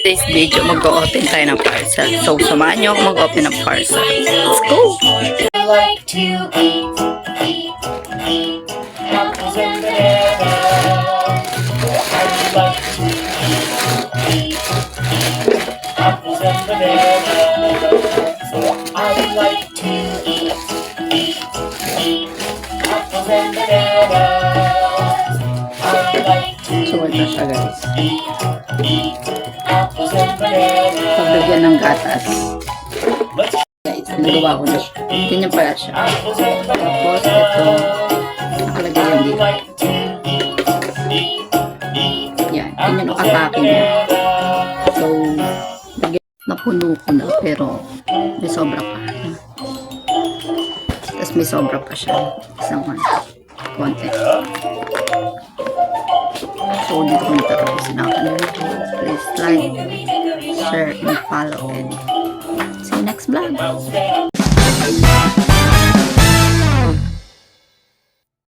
today's video, mag-o-open tayo ng parcel. So, samahan nyo ako mag-open ng parcel. Let's go! I like to eat apples and bananas. I like to eat apples and bananas. I like to eat apples and bananas. I like to So, ito siya guys. eat apples and bananas. Paglagyan ng gatas. Guys, nagawa ko na siya. Ganyan pala siya. Apples and Tapos, ito. Nakalagay yan dito. Yan. Ganyan ang atake niya. So, napuno ko na. Pero, may sobra pa. Tapos, may sobra pa siya. Isang konti. So, dito ko natatapusin ako. Please like, share, and follow. And see you next vlog.